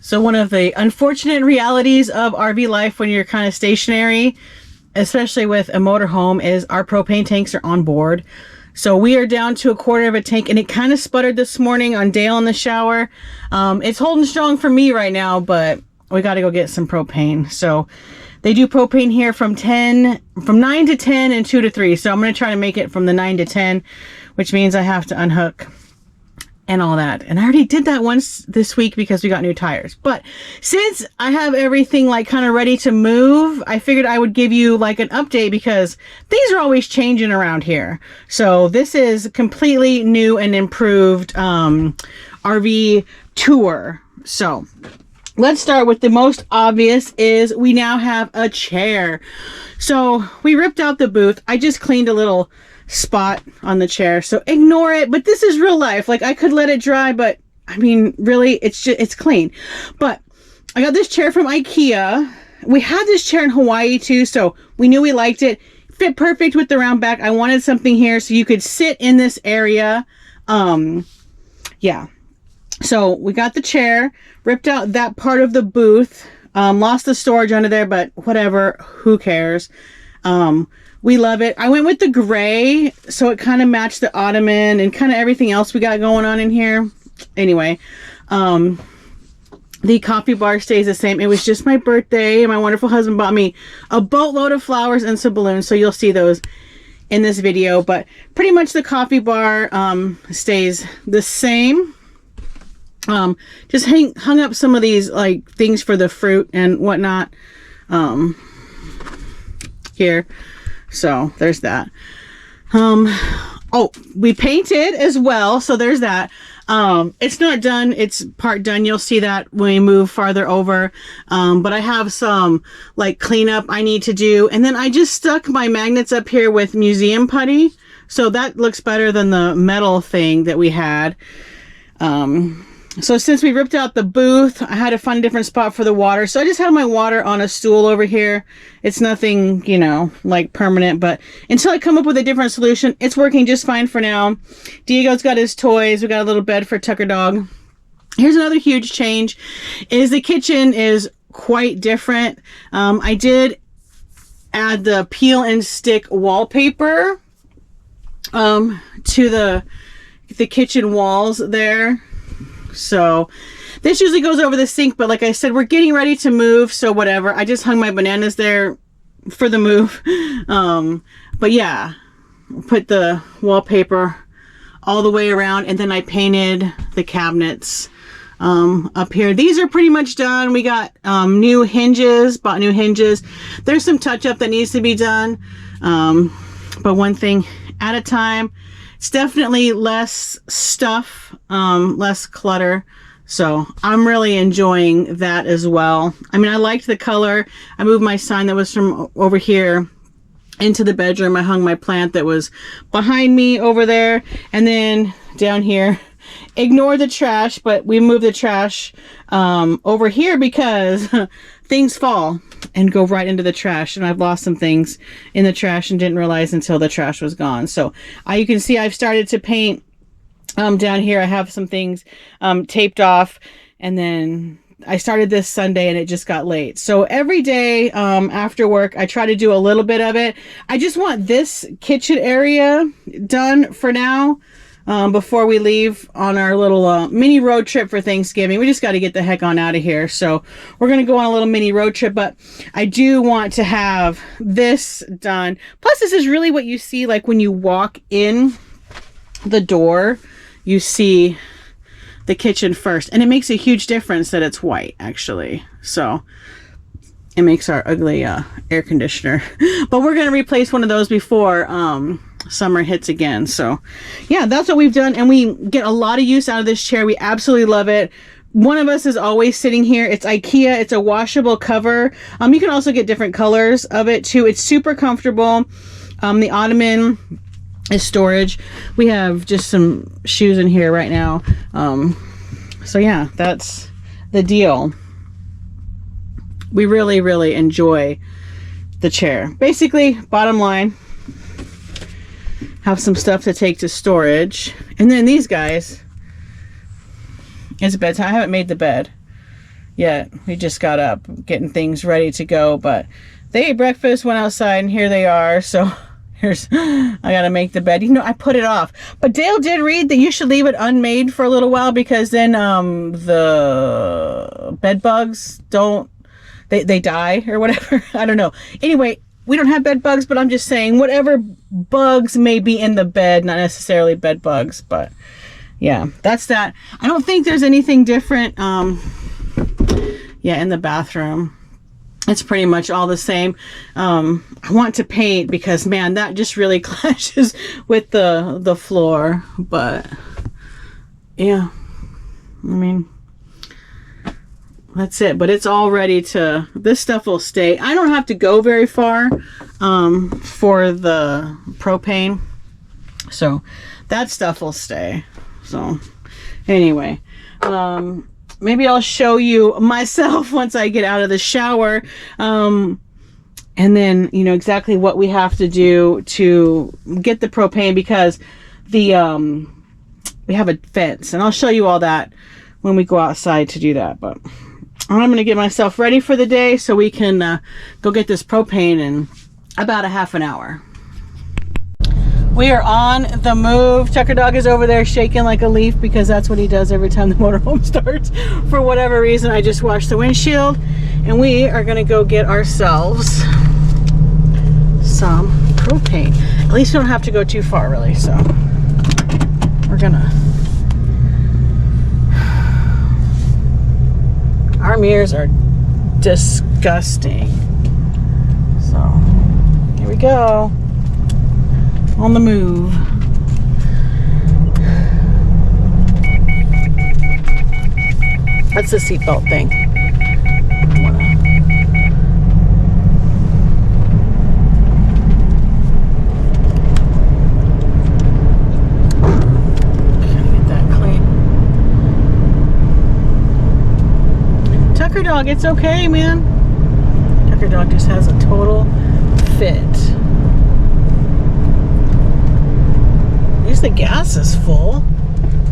So one of the unfortunate realities of RV life when you're kind of stationary, especially with a motorhome, is our propane tanks are on board. So we are down to 1/4 of a tank, and it kind of sputtered this morning on Dale in the shower. It's holding strong for me right now, but we got to go get some propane. So they do propane here from 9 to 10 and 2 to 3. So I'm going to try to make it from the 9 to 10, which means I have to unhook and all that. And I already did that once this week because we got new tires. But since I have everything like kind of ready to move, I figured I would give you like an update because things are always changing around here. So this is completely new and improved RV tour. So let's start with the most obvious is we now have a chair. So we ripped out the booth. I just cleaned a little spot on the chair, so ignore it, but this is real life. Like, I could let it dry, but I mean, really, it's clean. But I got this chair from IKEA. We had this chair in Hawaii too, so we knew we liked it. Fit perfect with the round back. I wanted something here so you could sit in this area. Yeah, so we got the chair, ripped out that part of the booth, lost the storage under there, but whatever, who cares. We love it. I went with the gray, so it kind of matched the ottoman and kind of everything else we got going on in here. Anyway, the coffee bar stays the same. It was just my birthday, and my wonderful husband bought me a boatload of flowers and some balloons, so you'll see those in this video. But pretty much the coffee bar stays the same. Just hung up some of these like things for the fruit and whatnot here. So there's that. Oh, we painted as well, so there's that. It's not done, it's part done. You'll see that when we move farther over. But I have some like cleanup I need to do, and then I just stuck my magnets up here with museum putty, so that looks better than the metal thing that we had. So since we ripped out the booth, I had to find a different spot for the water. So I just have my water on a stool over here. It's nothing, you know, like permanent, but until I come up with a different solution, it's working just fine for now. Diego's got his toys. We got a little bed for Tucker Dog. Here's another huge change, is the kitchen is quite different. I did add the peel and stick wallpaper to the kitchen walls there. So this usually goes over the sink, but like I said, we're getting ready to move, so whatever. I just hung my bananas there for the move. But yeah, put the wallpaper all the way around, and then I painted the cabinets up here. These are pretty much done. We got new hinges, bought new hinges. There's some touch up that needs to be done, but one thing at a time. It's definitely less stuff, less clutter. So I'm really enjoying that as well. I mean, I liked the color. I moved my sign that was from over here into the bedroom. I hung my plant that was behind me over there. And then down here, ignore the trash, but we moved the trash over here because things fall and go right into the trash, and I've lost some things in the trash and didn't realize until the trash was gone. So you can see I've started to paint down here. I have some things taped off, and then I started this Sunday and it just got late. So every day after work, I try to do a little bit of it. I just want this kitchen area done for now. Before we leave on our little mini road trip for Thanksgiving. We just got to get the heck on out of here. So we're going to go on a little mini road trip, but I do want to have this done. Plus, this is really what you see like when you walk in the door, you see the kitchen first, and it makes a huge difference that it's white actually. So it makes our ugly air conditioner, but we're going to replace one of those before summer hits again. So yeah, that's what we've done, and we get a lot of use out of this chair. We absolutely love it. One of us is always sitting here. It's IKEA. It's a washable cover. You can also get different colors of it too. It's super comfortable. The ottoman is storage. We have just some shoes in here right now. So yeah, that's the deal. We really enjoy the chair. Basically, bottom line, have some stuff to take to storage. And then these guys, it's bedtime. I haven't made the bed. yet. We just got up getting things ready to go, but they ate breakfast, went outside, and here they are. So I gotta make the bed. You know, I put it off, but Dale did read that you should leave it unmade for a little while, because then the bed bugs don't, they die or whatever. I don't know. Anyway, we don't have bed bugs, but I'm just saying whatever bugs may be in the bed, not necessarily bed bugs, but yeah, that's that. I don't think there's anything different. Yeah, in the bathroom, it's pretty much all the same. I want to paint because, man, that just really clashes with the floor. But yeah, I mean, that's it. But it's all ready to, this stuff will stay. I don't have to go very far for the propane, so that stuff will stay. So anyway, maybe I'll show you myself once I get out of the shower, and then, you know, exactly what we have to do to get the propane, because the we have a fence, and I'll show you all that when we go outside to do that. But I'm going to get myself ready for the day so we can go get this propane in about a half an hour. We are on the move. Tucker Dog is over there shaking like a leaf, because that's what he does every time the motorhome starts. For whatever reason, I just washed the windshield, and we are going to go get ourselves some propane. At least we don't have to go too far, really. So we're gonna, our mirrors are disgusting. So here we go. On the move. That's the seatbelt thing. Get that clean. Tucker Dog, it's okay, man. Tucker Dog just has a total fit. The gas is full.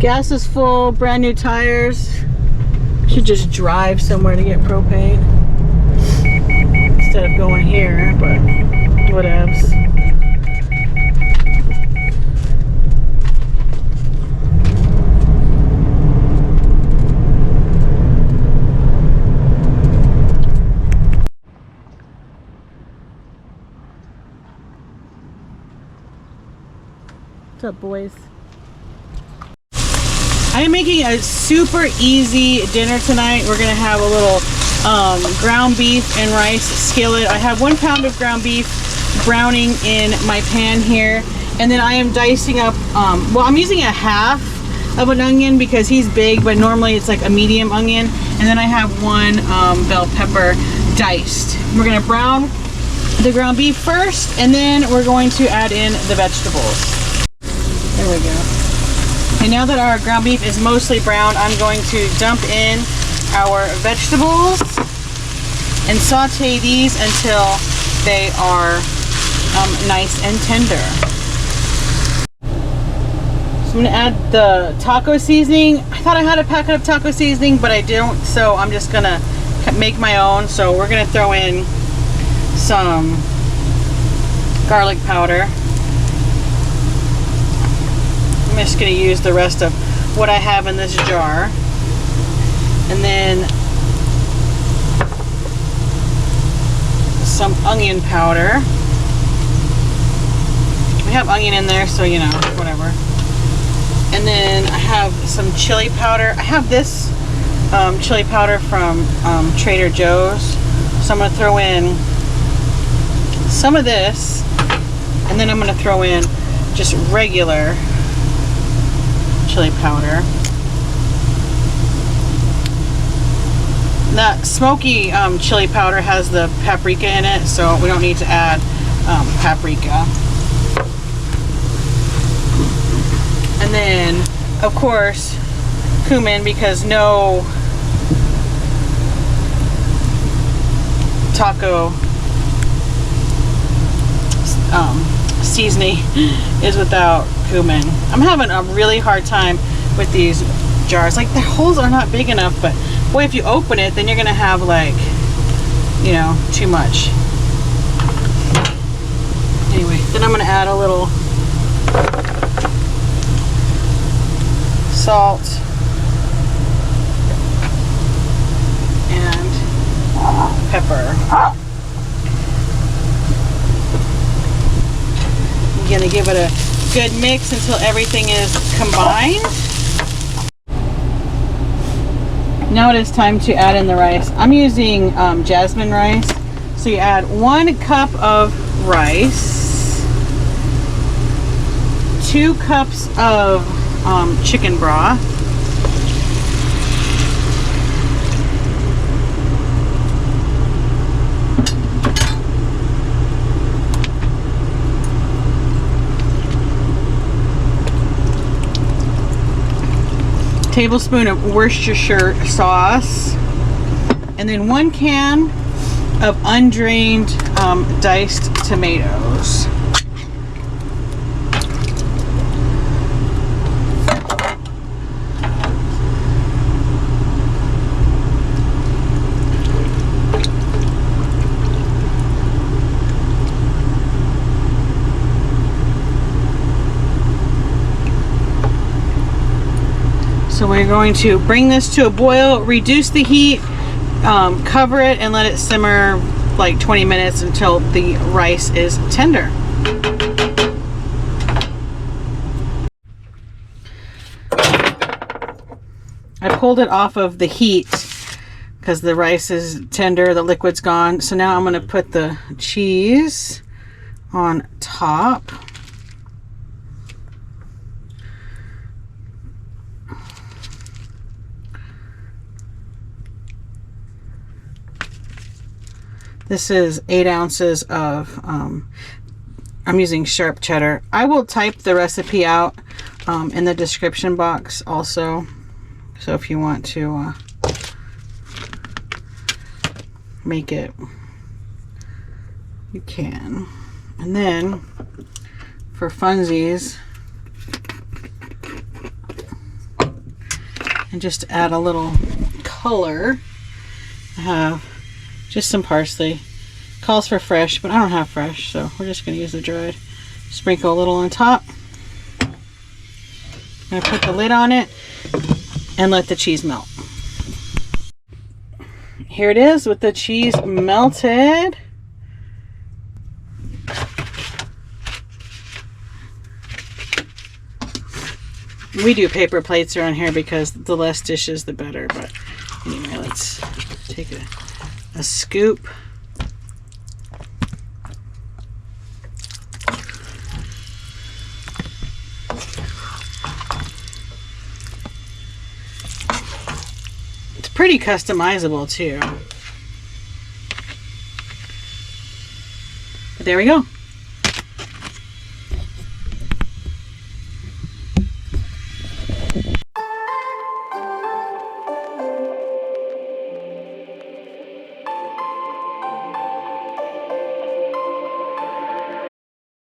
Gas is full, brand new tires. Should just drive somewhere to get propane instead of going here, but whatevs. What's up, boys? I am making a super easy dinner tonight. We're gonna have a little ground beef and rice skillet. I have 1 pound of ground beef browning in my pan here, and then I am dicing up, well, I'm using a half of an onion because he's big, but normally it's like a medium onion, and then I have 1 bell pepper diced. We're gonna brown the ground beef first, and then we're going to add in the vegetables. There we go. And now that our ground beef is mostly brown, I'm going to dump in our vegetables and saute these until they are nice and tender. So I'm going to add the taco seasoning. I thought I had a packet of taco seasoning, but I don't, so I'm just going to make my own. So we're going to throw in some garlic powder. I'm just going to use the rest of what I have in this jar. And then some onion powder. We have onion in there, so, you know, whatever. And then I have some chili powder. I have this chili powder from Trader Joe's. So I'm going to throw in some of this, and then I'm going to throw in just regular chili powder. That smoky chili powder has the paprika in it, so we don't need to add paprika. And then, of course, cumin, because no taco seasoning is without cumin. I'm having a really hard time with these jars. Like, the holes are not big enough, but Boy, if you open it, then you're gonna have like, you know, too much. Anyway, then I'm gonna add a little salt and pepper. I'm gonna give it a good mix until everything is combined. Now it is time to add in the rice. I'm using jasmine rice. So you add 1 cup of rice, 2 cups of chicken broth, tablespoon of Worcestershire sauce, and then 1 can of undrained diced tomatoes. So we're going to bring this to a boil, reduce the heat, cover it, and let it simmer like 20 minutes until the rice is tender. I pulled it off of the heat because the rice is tender, the liquid's gone. So now I'm going to put the cheese on top. This is 8 ounces of, I'm using sharp cheddar. I will type the recipe out in the description box also. So if you want to make it, you can. And then for funsies, and just to add a little color, I have just some parsley. Calls for fresh, but I don't have fresh, so we're just going to use the dried. Sprinkle a little on top. I'm going to put the lid on it and let the cheese melt. Here it is with the cheese melted. We do paper plates around here because the less dishes the better, but anyway, let's take a scoop. It's pretty customizable too. But there we go.